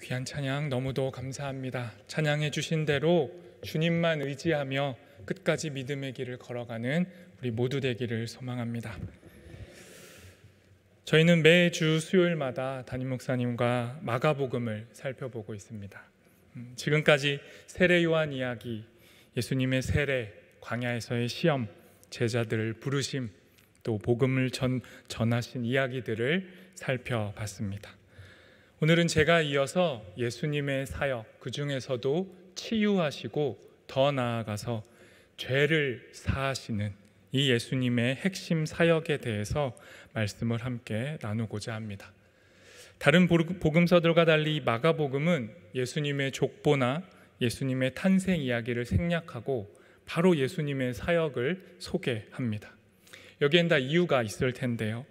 귀한 찬양 너무도 감사합니다. 찬양해 주신 대로 주님만 의지하며 끝까지 믿음의 길을 걸어가는 우리 모두 되기를 소망합니다. 저희는 매주 수요일마다 담임 목사님과 마가복음을 살펴보고 있습니다. 지금까지 세례 요한 이야기, 예수님의 세례, 광야에서의 시험, 제자들을 부르심, 또 복음을 전하신 이야기들을 살펴봤습니다. 오늘은 제가 이어서 예수님의 사역, 그 중에서도 치유하시고 더 나아가서 죄를 사하시는 이 예수님의 핵심 사역에 대해서 말씀을 함께 나누고자 합니다. 다른 복음서들과 달리 마가복음은 예수님의 족보나 예수님의 탄생 이야기를 생략하고 바로 예수님의 사역을 소개합니다. 여기엔 다 이유가 있을 텐데요.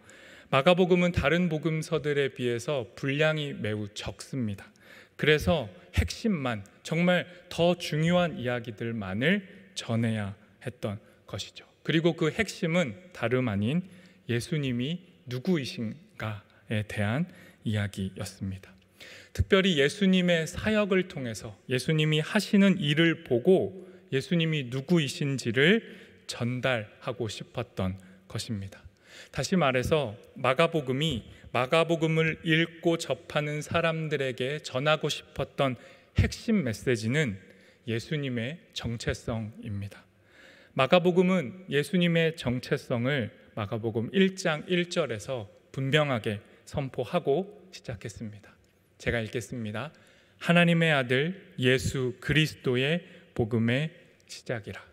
마가복음은 다른 복음서들에 비해서 분량이 매우 적습니다. 그래서 핵심만, 정말 더 중요한 이야기들만을 전해야 했던 것이죠. 그리고 그 핵심은 다름 아닌 예수님이 누구이신가에 대한 이야기였습니다. 특별히 예수님의 사역을 통해서 예수님이 하시는 일을 보고 예수님이 누구이신지를 전달하고 싶었던 것입니다. 다시 말해서 마가복음이 마가복음을 읽고 접하는 사람들에게 전하고 싶었던 핵심 메시지는 예수님의 정체성입니다. 마가복음은 예수님의 정체성을 마가복음 1장 1절에서 분명하게 선포하고 시작했습니다. 제가 읽겠습니다. 하나님의 아들 예수 그리스도의 복음의 시작이라.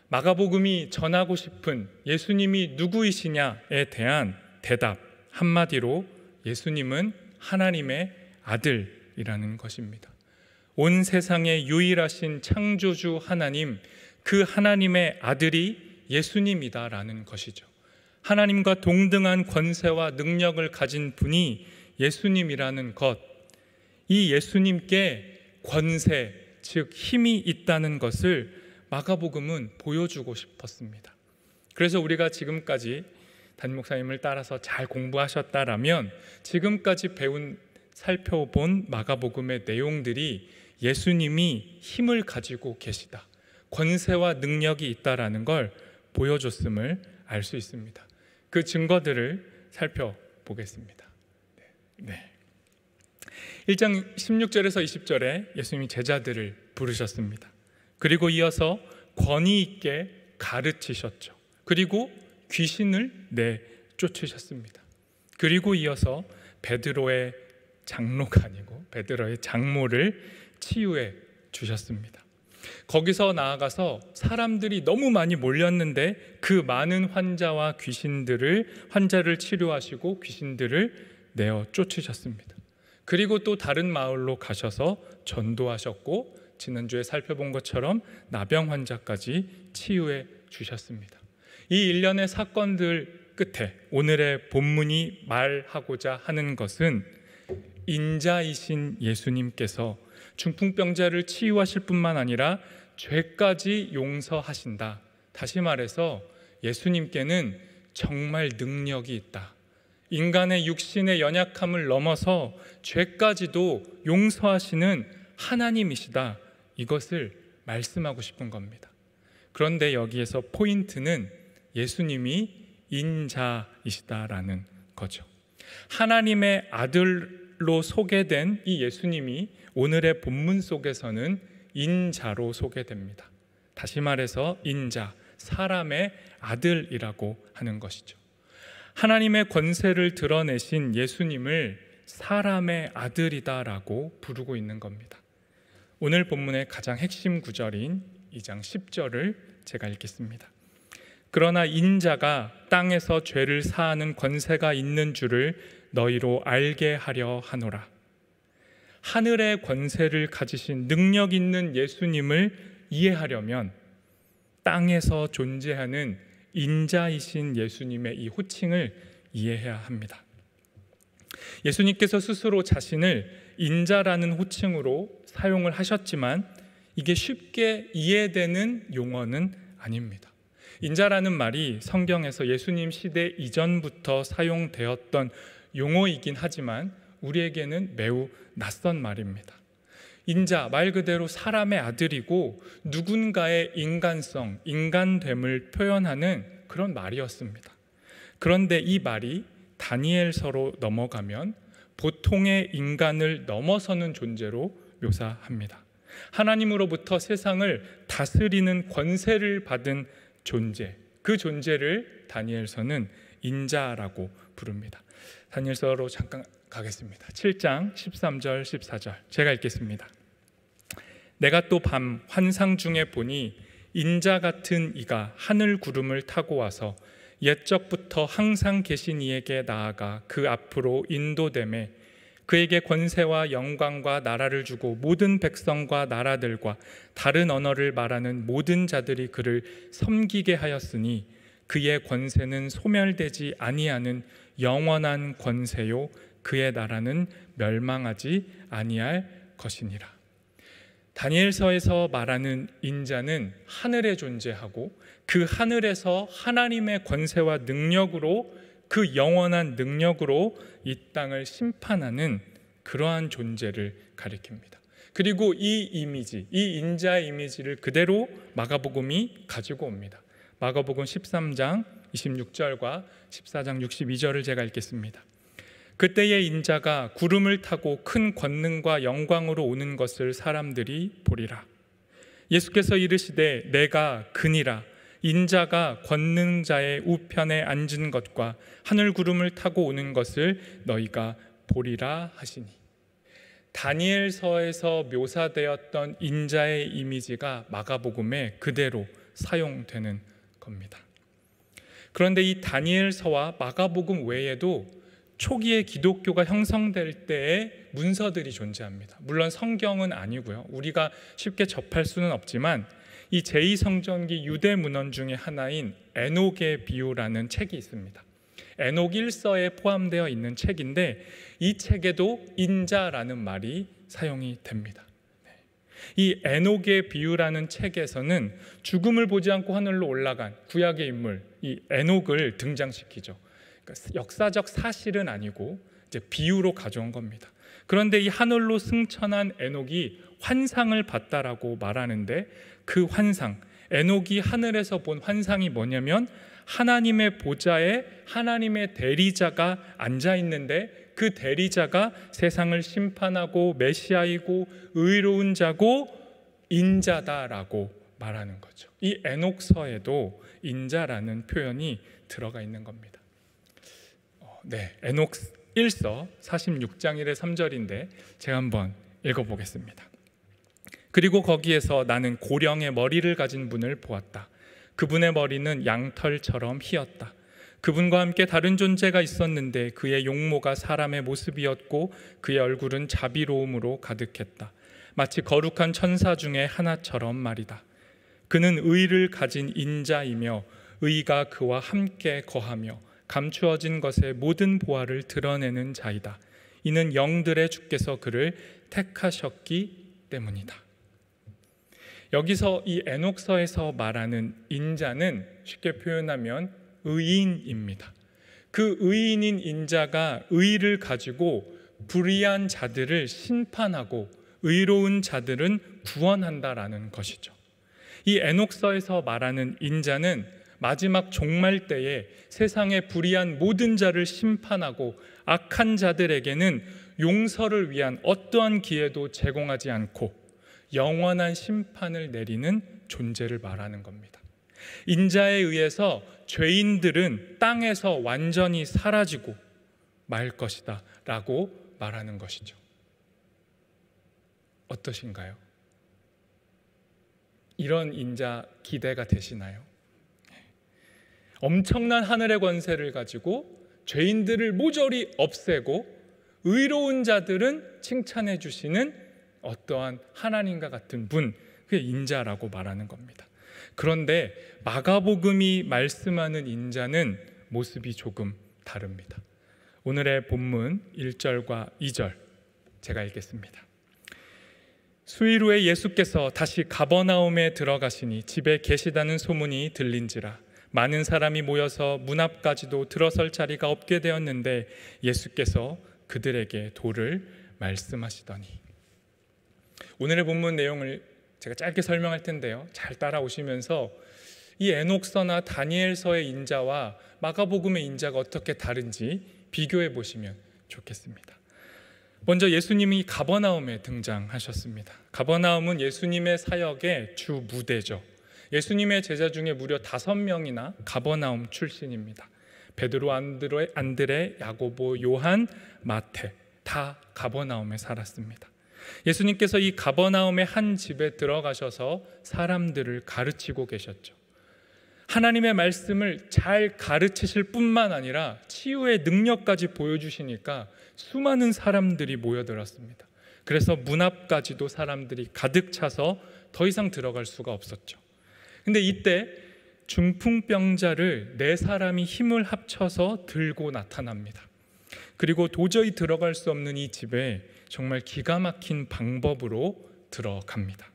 마가복음이 전하고 싶은 예수님이 누구이시냐에 대한 대답 한마디로 예수님은 하나님의 아들이라는 것입니다. 온 세상의 유일하신 창조주 하나님, 그 하나님의 아들이 예수님이다라는 것이죠. 하나님과 동등한 권세와 능력을 가진 분이 예수님이라는 것, 이 예수님께 권세, 즉 힘이 있다는 것을 마가복음은 보여주고 싶었습니다. 그래서 우리가 지금까지 담임 목사님을 따라서 잘 공부하셨다라면 지금까지 살펴본 마가복음의 내용들이 예수님이 힘을 가지고 계시다, 권세와 능력이 있다라는 걸 보여줬음을 알 수 있습니다. 그 증거들을 살펴보겠습니다. 1장 16절에서 20절에 예수님이 제자들을 부르셨습니다. 그리고 이어서 권위 있게 가르치셨죠. 그리고 귀신을 내쫓으셨습니다. 그리고 이어서 베드로의 장로가 아니고 베드로의 장모를 치유해 주셨습니다. 거기서 나아가서 사람들이 너무 많이 몰렸는데 그 많은 환자를 치료하시고 귀신들을 내어 쫓으셨습니다. 그리고 또 다른 마을로 가셔서 전도하셨고 지난주에 살펴본 것처럼 나병 환자까지 치유해 주셨습니다. 이 일련의 사건들 끝에 오늘의 본문이 말하고자 하는 것은 인자이신 예수님께서 중풍병자를 치유하실 뿐만 아니라 죄까지 용서하신다. 다시 말해서 예수님께는 정말 능력이 있다. 인간의 육신의 연약함을 넘어서 죄까지도 용서하시는 하나님이시다. 이것을 말씀하고 싶은 겁니다. 그런데 여기에서 포인트는 예수님이 인자이시다라는 거죠. 하나님의 아들로 소개된 이 예수님이 오늘의 본문 속에서는 인자로 소개됩니다. 다시 말해서 인자, 사람의 아들이라고 하는 것이죠. 하나님의 권세를 드러내신 예수님을 사람의 아들이다라고 부르고 있는 겁니다. 오늘 본문의 가장 핵심 구절인 2장 10절을 제가 읽겠습니다. 그러나 인자가 땅에서 죄를 사하는 권세가 있는 줄을 너희로 알게 하려 하노라. 하늘의 권세를 가지신 능력 있는 예수님을 이해하려면 땅에서 존재하는 인자이신 예수님의 이 호칭을 이해해야 합니다. 예수님께서 스스로 자신을 인자라는 호칭으로 사용을 하셨지만 이게 쉽게 이해되는 용어는 아닙니다. 인자라는 말이 성경에서 예수님 시대 이전부터 사용되었던 용어이긴 하지만 우리에게는 매우 낯선 말입니다. 인자, 말 그대로 사람의 아들이고 누군가의 인간성, 인간됨을 표현하는 그런 말이었습니다. 그런데 이 말이 다니엘서로 넘어가면 보통의 인간을 넘어서는 존재로 묘사합니다. 하나님으로부터 세상을 다스리는 권세를 받은 존재, 그 존재를 다니엘서는 인자라고 부릅니다. 다니엘서로 잠깐 가겠습니다. 7장 13절 14절 제가 읽겠습니다. 내가 또 밤 환상 중에 보니 인자 같은 이가 하늘 구름을 타고 와서 옛적부터 항상 계신 이에게 나아가 그 앞으로 인도되매 그에게 권세와 영광과 나라를 주고 모든 백성과 나라들과 다른 언어를 말하는 모든 자들이 그를 섬기게 하였으니 그의 권세는 소멸되지 아니하는 영원한 권세요 그의 나라는 멸망하지 아니할 것이니라. 다니엘서에서 말하는 인자는 하늘에 존재하고 그 하늘에서 하나님의 권세와 능력으로 그 영원한 능력으로 이 땅을 심판하는 그러한 존재를 가리킵니다. 그리고 이 이미지, 이 인자의 이미지를 그대로 마가복음이 가지고 옵니다. 마가복음 13장 26절과 14장 62절을 제가 읽겠습니다. 그때의 인자가 구름을 타고 큰 권능과 영광으로 오는 것을 사람들이 보리라. 예수께서 이르시되 내가 그니라. 인자가 권능자의 우편에 앉은 것과 하늘 구름을 타고 오는 것을 너희가 보리라 하시니. 다니엘서에서 묘사되었던 인자의 이미지가 마가복음에 그대로 사용되는 겁니다. 그런데 이 다니엘서와 마가복음 외에도 초기에 기독교가 형성될 때의 문서들이 존재합니다. 물론 성경은 아니고요. 우리가 쉽게 접할 수는 없지만 이 제2성전기 유대 문헌 중에 하나인 에녹의 비유라는 책이 있습니다. 에녹 1서에 포함되어 있는 책인데 이 책에도 인자라는 말이 사용이 됩니다. 이 에녹의 비유라는 책에서는 죽음을 보지 않고 하늘로 올라간 구약의 인물 이 에녹을 등장시키죠. 그러니까 역사적 사실은 아니고 이제 비유로 가져온 겁니다. 그런데 이 하늘로 승천한 에녹이 환상을 봤다라고 말하는데 그 환상, 에녹이 하늘에서 본 환상이 뭐냐면 하나님의 보좌에 하나님의 대리자가 앉아 있는데 그 대리자가 세상을 심판하고 메시아이고 의로운 자고 인자다라고 말하는 거죠. 이 에녹서에도 인자라는 표현이 들어가 있는 겁니다. 에녹 1서 46장 1의 3절인데 제가 한번 읽어보겠습니다. 그리고 거기에서 나는 고령의 머리를 가진 분을 보았다. 그분의 머리는 양털처럼 희었다. 그분과 함께 다른 존재가 있었는데 그의 용모가 사람의 모습이었고 그의 얼굴은 자비로움으로 가득했다. 마치 거룩한 천사 중에 하나처럼 말이다. 그는 의를 가진 인자이며 의가 그와 함께 거하며 감추어진 것의 모든 보화를 드러내는 자이다. 이는 영들의 주께서 그를 택하셨기 때문이다. 여기서 이 에녹서에서 말하는 인자는 쉽게 표현하면 의인입니다. 그 의인인 인자가 의를 가지고 불의한 자들을 심판하고 의로운 자들은 구원한다라는 것이죠. 이 에녹서에서 말하는 인자는 마지막 종말 때에 세상의 불의한 모든 자를 심판하고 악한 자들에게는 용서를 위한 어떠한 기회도 제공하지 않고 영원한 심판을 내리는 존재를 말하는 겁니다. 인자에 의해서 죄인들은 땅에서 완전히 사라지고 말 것이다 라고 말하는 것이죠. 어떠신가요? 이런 인자 기대가 되시나요? 엄청난 하늘의 권세를 가지고 죄인들을 모조리 없애고 의로운 자들은 칭찬해 주시는 어떠한 하나님과 같은 분, 그게 인자라고 말하는 겁니다. 그런데 마가복음이 말씀하는 인자는 모습이 조금 다릅니다. 오늘의 본문 1절과 2절 제가 읽겠습니다. 수일 후에 예수께서 다시 가버나움에 들어가시니 집에 계시다는 소문이 들린지라 많은 사람이 모여서 문 앞까지도 들어설 자리가 없게 되었는데 예수께서 그들에게 도를 말씀하시더니. 오늘의 본문 내용을 제가 짧게 설명할 텐데요, 잘 따라오시면서 이 에녹서나 다니엘서의 인자와 마가복음의 인자가 어떻게 다른지 비교해 보시면 좋겠습니다. 먼저 예수님이 가버나움에 등장하셨습니다. 가버나움은 예수님의 사역의 주 무대죠. 예수님의 제자 중에 무려 5명이나 가버나움 출신입니다. 베드로, 안드레, 야고보, 요한, 마태 다 가버나움에 살았습니다. 예수님께서 이 가버나움의 한 집에 들어가셔서 사람들을 가르치고 계셨죠. 하나님의 말씀을 잘 가르치실 뿐만 아니라 치유의 능력까지 보여주시니까 수많은 사람들이 모여들었습니다. 그래서 문 앞까지도 사람들이 가득 차서 더 이상 들어갈 수가 없었죠. 근데 이때 중풍병자를 4사람이 힘을 합쳐서 들고 나타납니다. 그리고 도저히 들어갈 수 없는 이 집에 정말 기가 막힌 방법으로 들어갑니다.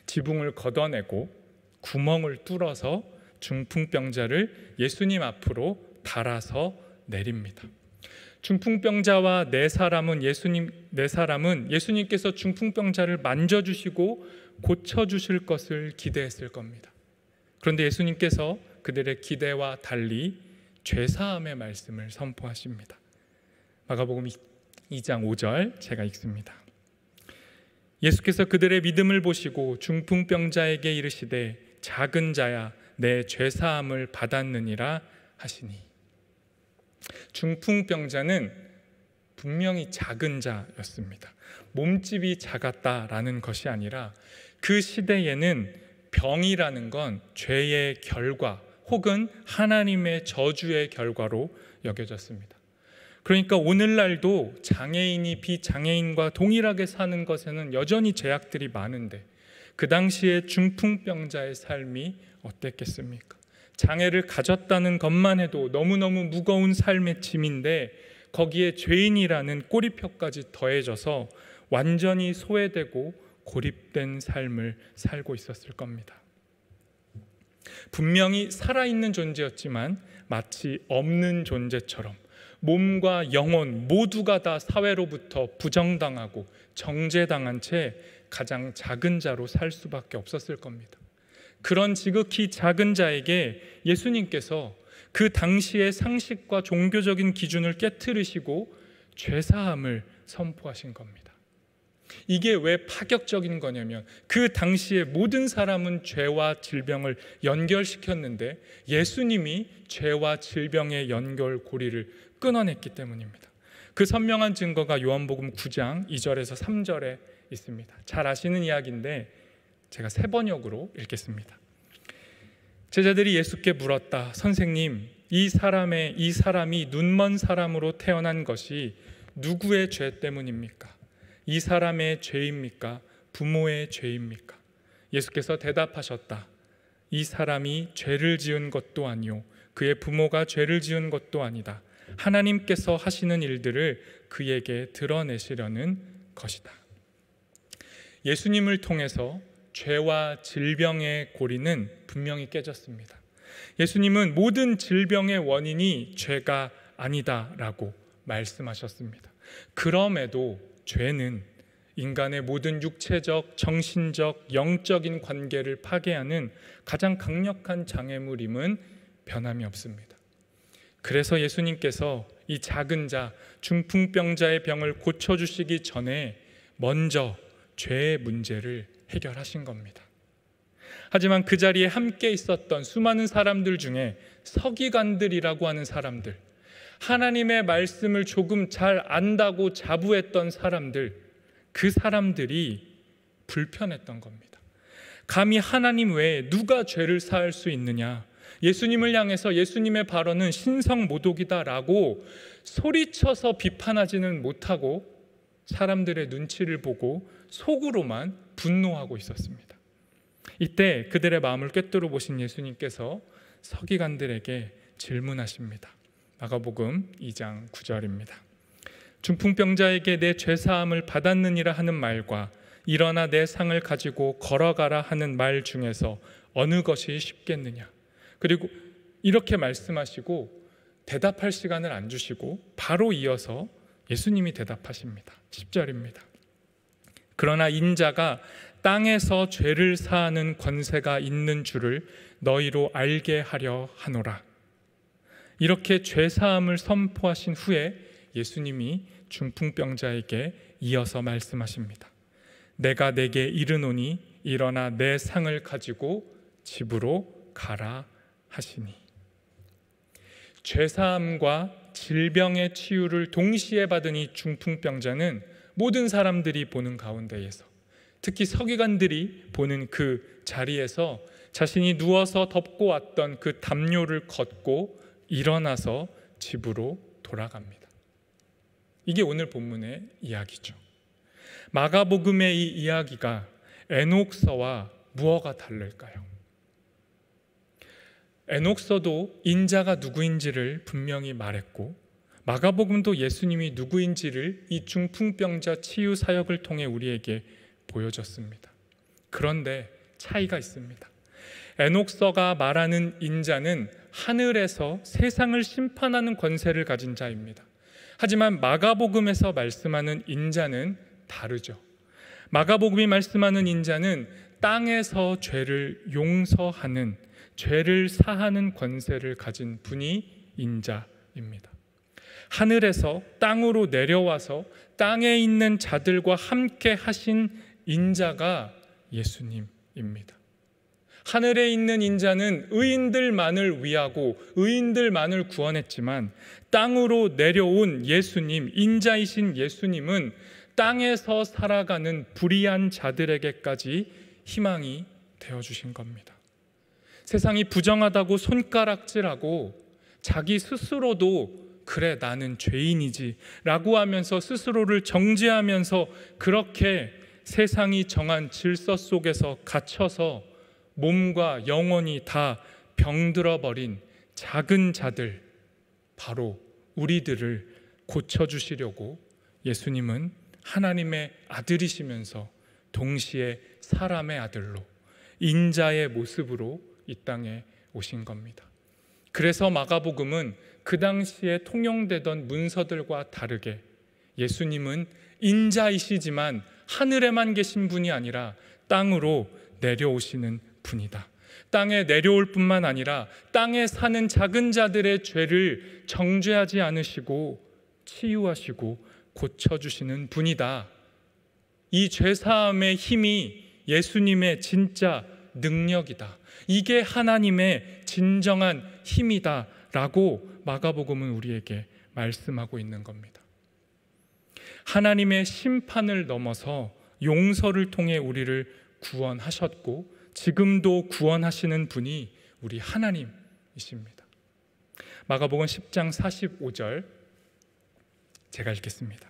지붕을 걷어내고 구멍을 뚫어서 중풍병자를 예수님 앞으로 달아서 내립니다. 중풍병자와 4사람은 예수님께서 중풍병자를 만져주시고 고쳐주실 것을 기대했을 겁니다. 그런데 예수님께서 그들의 기대와 달리 죄사함의 말씀을 선포하십니다. 마가복음 2장 5절 제가 읽습니다. 예수께서 그들의 믿음을 보시고 중풍병자에게 이르시되 작은 자야 내 죄사함을 받았느니라 하시니. 중풍병자는 분명히 작은 자였습니다. 몸집이 작았다라는 것이 아니라 그 시대에는 병이라는 건 죄의 결과 혹은 하나님의 저주의 결과로 여겨졌습니다. 그러니까 오늘날도 장애인이 비장애인과 동일하게 사는 것에는 여전히 제약들이 많은데 그 당시에 중풍병자의 삶이 어땠겠습니까? 장애를 가졌다는 것만 해도 너무너무 무거운 삶의 짐인데 거기에 죄인이라는 꼬리표까지 더해져서 완전히 소외되고 고립된 삶을 살고 있었을 겁니다. 분명히 살아있는 존재였지만 마치 없는 존재처럼 몸과 영혼 모두가 다 사회로부터 부정당하고 정죄당한 채 가장 작은 자로 살 수밖에 없었을 겁니다. 그런 지극히 작은 자에게 예수님께서 그 당시의 상식과 종교적인 기준을 깨트리시고 죄사함을 선포하신 겁니다. 이게 왜 파격적인 거냐면 그 당시에 모든 사람은 죄와 질병을 연결시켰는데 예수님이 죄와 질병의 연결고리를 끊어냈기 때문입니다. 그 선명한 증거가 요한복음 9장 2절에서 3절에 있습니다. 잘 아시는 이야기인데 제가 3번역으로 읽겠습니다. 제자들이 예수께 물었다. 선생님, 이 사람이 눈먼 사람으로 태어난 것이 누구의 죄 때문입니까? 이 사람의 죄입니까? 부모의 죄입니까? 예수께서 대답하셨다. 이 사람이 죄를 지은 것도 아니요 그의 부모가 죄를 지은 것도 아니다. 하나님께서 하시는 일들을 그에게 드러내시려는 것이다. 예수님을 통해서 죄와 질병의 고리는 분명히 깨졌습니다. 예수님은 모든 질병의 원인이 죄가 아니다라고 말씀하셨습니다. 그럼에도 죄는 인간의 모든 육체적, 정신적, 영적인 관계를 파괴하는 가장 강력한 장애물임은 변함이 없습니다. 그래서 예수님께서 이 작은 자, 중풍병자의 병을 고쳐주시기 전에 먼저 죄의 문제를 해결하신 겁니다. 하지만 그 자리에 함께 있었던 수많은 사람들 중에 서기관들이라고 하는 사람들, 하나님의 말씀을 조금 잘 안다고 자부했던 사람들, 그 사람들이 불편했던 겁니다. 감히 하나님 외에 누가 죄를 사할 수 있느냐? 예수님을 향해서 예수님의 발언은 신성모독이다라고 소리쳐서 비판하지는 못하고 사람들의 눈치를 보고 속으로만 분노하고 있었습니다. 이때 그들의 마음을 꿰뚫어 보신 예수님께서 서기관들에게 질문하십니다. 마가복음 2장 9절입니다. 중풍병자에게 내 죄사함을 받았느니라 하는 말과 일어나 내 상을 가지고 걸어가라 하는 말 중에서 어느 것이 쉽겠느냐? 그리고 이렇게 말씀하시고 대답할 시간을 안 주시고 바로 이어서 예수님이 대답하십니다. 10절입니다. 그러나 인자가 땅에서 죄를 사하는 권세가 있는 줄을 너희로 알게 하려 하노라. 이렇게 죄사함을 선포하신 후에 예수님이 중풍병자에게 이어서 말씀하십니다. 내가 내게 이르노니 일어나 내 상을 가지고 집으로 가라 하시니. 죄사함과 질병의 치유를 동시에 받은 이 중풍병자는 모든 사람들이 보는 가운데에서, 특히 서기관들이 보는 그 자리에서 자신이 누워서 덮고 왔던 그 담요를 걷고 일어나서 집으로 돌아갑니다. 이게 오늘 본문의 이야기죠. 마가복음의 이 이야기가 에녹서와 무엇가 다를까요? 에녹서도 인자가 누구인지를 분명히 말했고, 마가복음도 예수님이 누구인지를 이 중풍병자 치유 사역을 통해 우리에게 보여줬습니다. 그런데 차이가 있습니다. 에녹서가 말하는 인자는 하늘에서 세상을 심판하는 권세를 가진 자입니다. 하지만 마가복음에서 말씀하는 인자는 다르죠. 마가복음이 말씀하는 인자는 땅에서 죄를 용서하는, 죄를 사하는 권세를 가진 분이 인자입니다. 하늘에서 땅으로 내려와서 땅에 있는 자들과 함께 하신 인자가 예수님입니다. 하늘에 있는 인자는 의인들만을 위하고 의인들만을 구원했지만, 땅으로 내려온 예수님, 인자이신 예수님은 땅에서 살아가는 불의한 자들에게까지 희망이 되어주신 겁니다. 세상이 부정하다고 손가락질하고 자기 스스로도 그래 나는 죄인이지 라고 하면서 스스로를 정죄하면서 그렇게 세상이 정한 질서 속에서 갇혀서 몸과 영혼이 다 병들어 버린 작은 자들, 바로 우리들을 고쳐주시려고 예수님은 하나님의 아들이시면서 동시에 사람의 아들로, 인자의 모습으로 이 땅에 오신 겁니다. 그래서 마가복음은 그 당시에 통용되던 문서들과 다르게 예수님은 인자이시지만 하늘에만 계신 분이 아니라 땅으로 내려오시는 분이다. 땅에 내려올 뿐만 아니라 땅에 사는 작은 자들의 죄를 정죄하지 않으시고 치유하시고 고쳐주시는 분이다. 이 죄사함의 힘이 예수님의 진짜 능력이다. 이게 하나님의 진정한 힘이다 라고 마가복음은 우리에게 말씀하고 있는 겁니다. 하나님의 심판을 넘어서 용서를 통해 우리를 구원하셨고 지금도 구원하시는 분이 우리 하나님이십니다. 마가복음 10장 45절 제가 읽겠습니다.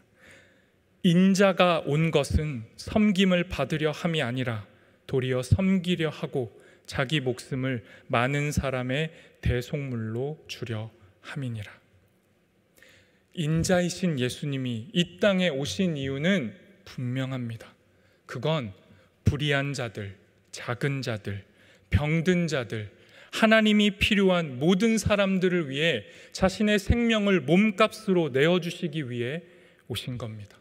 인자가 온 것은 섬김을 받으려 함이 아니라 도리어 섬기려 하고 자기 목숨을 많은 사람의 대속물로 주려 함이니라. 인자이신 예수님이 이 땅에 오신 이유는 분명합니다. 그건 불의한 자들, 작은 자들, 병든 자들, 하나님이 필요한 모든 사람들을 위해 자신의 생명을 몸값으로 내어주시기 위해 오신 겁니다.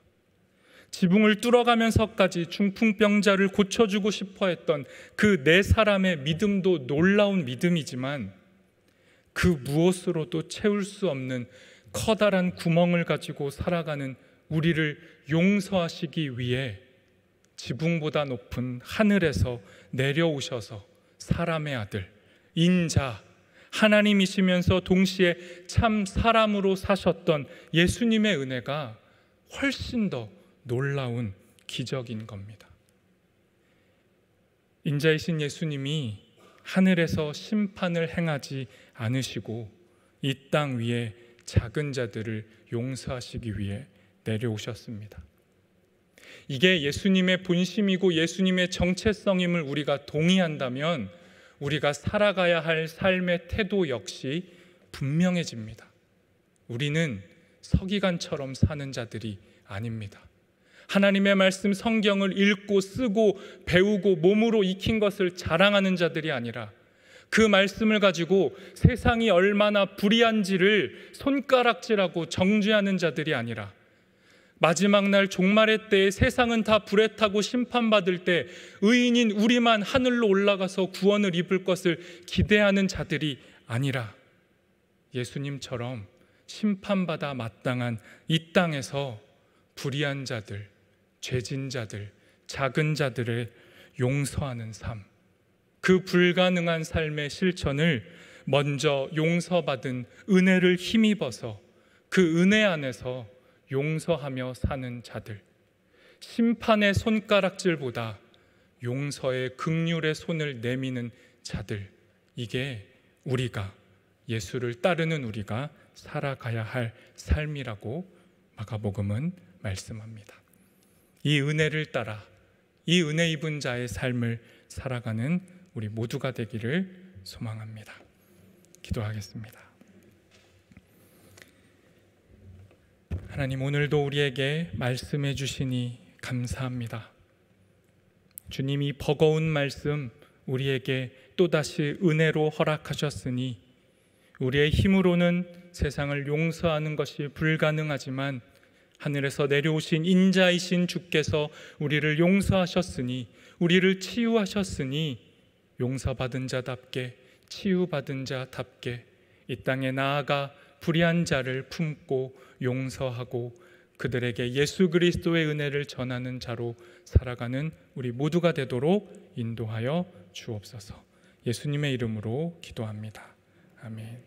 지붕을 뚫어가면서까지 중풍병자를 고쳐주고 싶어 했던 그 네 사람의 믿음도 놀라운 믿음이지만 그 무엇으로도 채울 수 없는 커다란 구멍을 가지고 살아가는 우리를 용서하시기 위해 지붕보다 높은 하늘에서 내려오셔서 사람의 아들, 인자, 하나님이시면서 동시에 참 사람으로 사셨던 예수님의 은혜가 훨씬 더 놀라운 기적인 겁니다. 인자이신 예수님이 하늘에서 심판을 행하지 않으시고 이 땅 위에 작은 자들을 용서하시기 위해 내려오셨습니다. 이게 예수님의 본심이고 예수님의 정체성임을 우리가 동의한다면 우리가 살아가야 할 삶의 태도 역시 분명해집니다. 우리는 서기관처럼 사는 자들이 아닙니다. 하나님의 말씀 성경을 읽고 쓰고 배우고 몸으로 익힌 것을 자랑하는 자들이 아니라 그 말씀을 가지고 세상이 얼마나 불의한지를 손가락질하고 정죄하는 자들이 아니라 마지막 날 종말의 때에 세상은 다 불에 타고 심판받을 때 의인인 우리만 하늘로 올라가서 구원을 입을 것을 기대하는 자들이 아니라 예수님처럼 심판받아 마땅한 이 땅에서 불의한 자들, 죄진 자들, 작은 자들을 용서하는 삶, 그 불가능한 삶의 실천을 먼저 용서받은 은혜를 힘입어서 그 은혜 안에서 용서하며 사는 자들, 심판의 손가락질보다 용서의 긍휼의 손을 내미는 자들, 이게 우리가, 예수를 따르는 우리가 살아가야 할 삶이라고 마가복음은 말씀합니다. 이 은혜를 따라 이 은혜 입은 자의 삶을 살아가는 우리 모두가 되기를 소망합니다. 기도하겠습니다. 하나님, 오늘도 우리에게 말씀해 주시니 감사합니다. 주님이 버거운 말씀 우리에게 또다시 은혜로 허락하셨으니 우리의 힘으로는 세상을 용서하는 것이 불가능하지만 하늘에서 내려오신 인자이신 주께서 우리를 용서하셨으니, 우리를 치유하셨으니 용서받은 자답게, 치유받은 자답게 이 땅에 나아가 불의한 자를 품고 용서하고 그들에게 예수 그리스도의 은혜를 전하는 자로 살아가는 우리 모두가 되도록 인도하여 주옵소서. 예수님의 이름으로 기도합니다. 아멘.